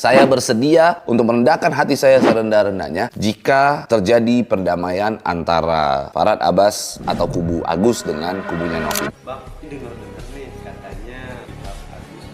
Saya bersedia untuk merendahkan hati saya serendah-rendahnya jika terjadi perdamaian antara Farhad Abbas atau kubu Agus dengan kubunya Novi. Bang, ini dengar-dengar nih katanya Agus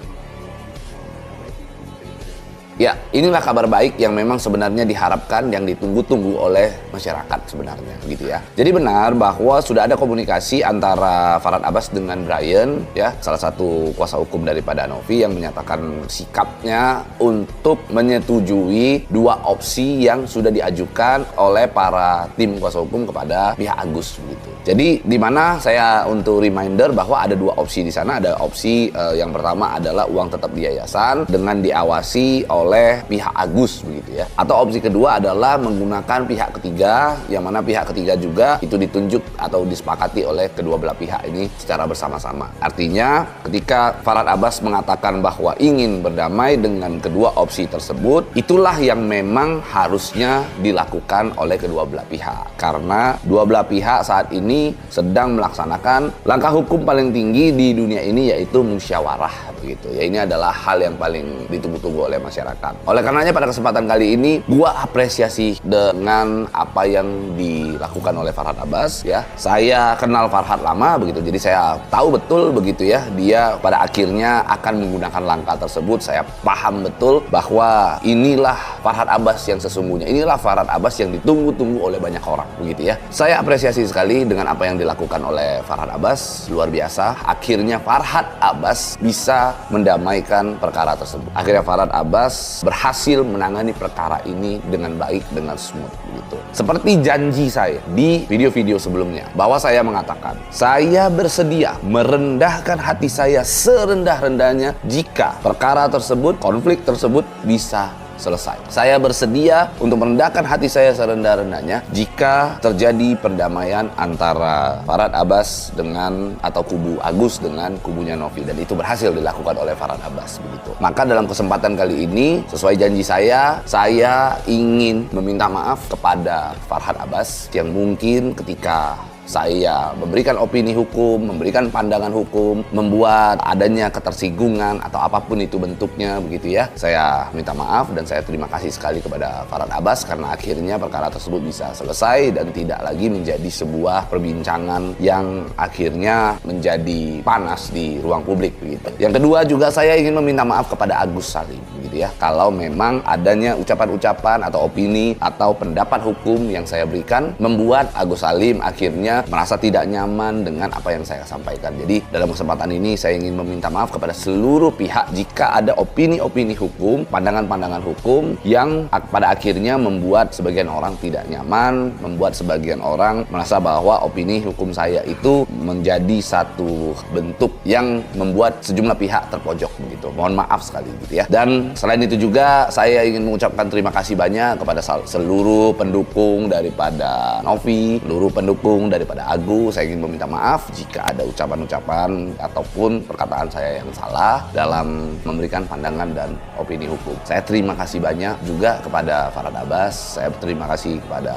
Ya, inilah kabar baik yang memang sebenarnya diharapkan, yang ditunggu-tunggu oleh masyarakat sebenarnya, gitu ya. Jadi benar bahwa sudah ada komunikasi antara Farhad Abbas dengan Brian, ya, salah satu kuasa hukum daripada Novi yang menyatakan sikapnya untuk menyetujui dua opsi yang sudah diajukan oleh para tim kuasa hukum kepada pihak Agus, begitu. Jadi di mana saya untuk reminder bahwa ada dua opsi di sana. Ada opsi yang pertama adalah uang tetap di yayasan dengan diawasi oleh pihak Agus, begitu ya. Atau opsi kedua adalah menggunakan pihak ketiga, yang mana pihak ketiga juga itu ditunjuk atau disepakati oleh kedua belah pihak ini secara bersama-sama. Artinya ketika Farhad Abbas mengatakan bahwa ingin berdamai dengan kedua opsi tersebut, itulah yang memang harusnya dilakukan oleh kedua belah pihak. Karena dua belah pihak saat ini sedang melaksanakan langkah hukum paling tinggi di dunia ini, yaitu musyawarah, begitu ya. Ini adalah hal yang paling ditunggu-tunggu oleh masyarakat. Oleh karenanya pada kesempatan kali ini gua apresiasi dengan apa yang dilakukan oleh Farhad Abbas, ya. Saya kenal Farhad lama, begitu. Jadi saya tahu betul, begitu ya, dia pada akhirnya akan menggunakan langkah tersebut. Saya paham betul bahwa inilah Farhad Abbas yang sesungguhnya. Inilah Farhad Abbas yang ditunggu-tunggu oleh banyak orang, begitu ya. Saya apresiasi sekali dengan apa yang dilakukan oleh Farhad Abbas, luar biasa. Akhirnya Farhad Abbas bisa mendamaikan perkara tersebut. Akhirnya Farhad Abbas berhasil menangani perkara ini dengan baik, dengan smooth, begitu. Seperti janji saya di video-video sebelumnya, bahwa saya mengatakan saya bersedia merendahkan hati saya serendah-rendahnya jika perkara tersebut, konflik tersebut bisa selesai. Saya bersedia untuk merendahkan hati saya serendah-rendahnya jika terjadi perdamaian antara Farhad Abbas dengan atau kubu Agus dengan kubunya Novi, dan itu berhasil dilakukan oleh Farhad Abbas, begitu. Maka dalam kesempatan kali ini, sesuai janji saya ingin meminta maaf kepada Farhad Abbas yang mungkin ketika saya memberikan opini hukum, memberikan pandangan hukum, membuat adanya ketersinggungan atau apapun itu bentuknya, begitu ya. Saya minta maaf dan saya terima kasih sekali kepada Farhad Abbas karena akhirnya perkara tersebut bisa selesai dan tidak lagi menjadi sebuah perbincangan yang akhirnya menjadi panas di ruang publik, begitu. Yang kedua juga saya ingin meminta maaf kepada Agus Salim, begitu ya. Kalau memang adanya ucapan-ucapan atau opini atau pendapat hukum yang saya berikan membuat Agus Salim akhirnya merasa tidak nyaman dengan apa yang saya sampaikan. Jadi dalam kesempatan ini saya ingin meminta maaf kepada seluruh pihak jika ada opini-opini hukum, pandangan-pandangan hukum yang pada akhirnya membuat sebagian orang tidak nyaman, membuat sebagian orang merasa bahwa opini hukum saya itu menjadi satu bentuk yang membuat sejumlah pihak terpojok, begitu. Mohon maaf sekali, gitu ya. Dan selain itu juga saya ingin mengucapkan terima kasih banyak kepada seluruh pendukung daripada Novi, seluruh pendukung daripada Agus. Saya ingin meminta maaf jika ada ucapan-ucapan ataupun perkataan saya yang salah dalam memberikan pandangan dan opini hukum. Saya terima kasih banyak juga kepada Farhad Abbas. Saya terima kasih kepada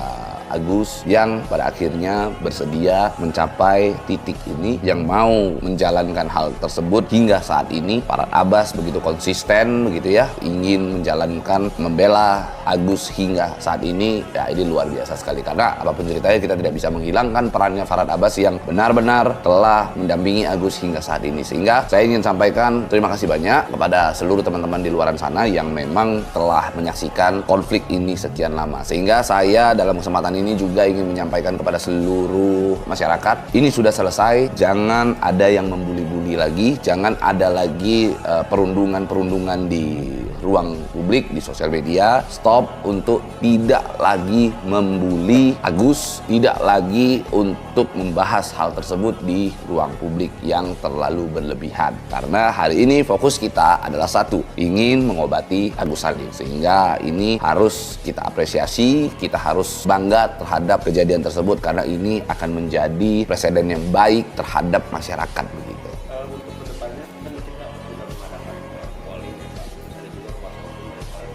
Agus yang pada akhirnya bersedia mencapai titik ini, yang mau menjalankan hal tersebut hingga saat ini. Farhad Abbas begitu konsisten, begitu ya, ingin menjalankan, membela Agus hingga saat ini. Ya, ini luar biasa sekali karena apapun ceritanya kita tidak bisa menghilangkan perannya Farhad Abbas yang benar-benar telah mendampingi Agus hingga saat ini. Sehingga saya ingin sampaikan terima kasih banyak kepada seluruh teman-teman di luar sana yang memang telah menyaksikan konflik ini sekian lama. Sehingga saya dalam kesempatan ini juga ingin menyampaikan kepada seluruh masyarakat, ini sudah selesai. Jangan ada yang membuli-buli lagi, jangan ada lagi perundungan-perundungan di ruang publik, di sosial media. Stop untuk tidak lagi membuli Agus, tidak lagi untuk membahas hal tersebut di ruang publik yang terlalu berlebihan. Karena hari ini fokus kita adalah satu, ingin mengobati Agus Salim. Sehingga ini harus kita apresiasi, kita harus bangga terhadap kejadian tersebut karena ini akan menjadi presiden yang baik terhadap masyarakat, begitu. untuk kedepannya kan kita sudah mengadakan polling ya Pak, ada juga kuasa hukum dari para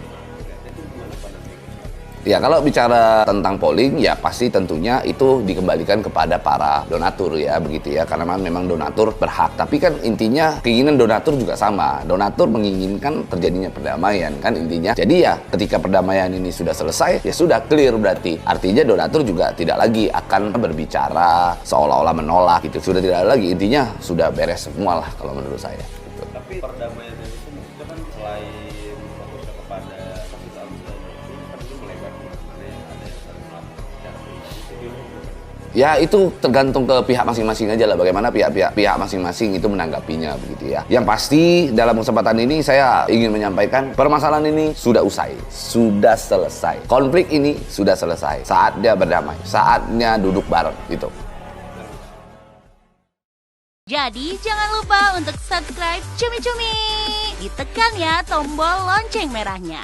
itu gimana pandangannya? Ya kalau bicara tentang polling ya pasti tentunya itu dikembalikan kepada para donatur ya begitu ya, karena memang donatur berhak. Tapi kan intinya keinginan donatur juga sama. Donatur menginginkan terjadinya perdamaian kan intinya. Jadi ya ketika perdamaian ini sudah selesai ya sudah clear berarti. Artinya donatur juga tidak lagi akan berbicara seolah-olah menolak gitu. Sudah tidak ada lagi, intinya sudah beres semua lah kalau menurut saya. Gitu. Tapi perdamaian itu kan selain fokusnya kepada kasus alusnya itu kan itu melebar kemana-mana yang ada yang saling melakukan secara pribadi. Ya itu tergantung ke pihak masing-masing aja lah, bagaimana pihak masing-masing itu menanggapinya begitu ya. Yang pasti dalam kesempatan ini saya ingin menyampaikan permasalahan ini sudah usai, sudah selesai. Konflik ini sudah selesai. Saatnya berdamai, saatnya duduk bareng gitu. Jadi jangan lupa untuk subscribe Cumi Cumi. Ditekan ya tombol lonceng merahnya.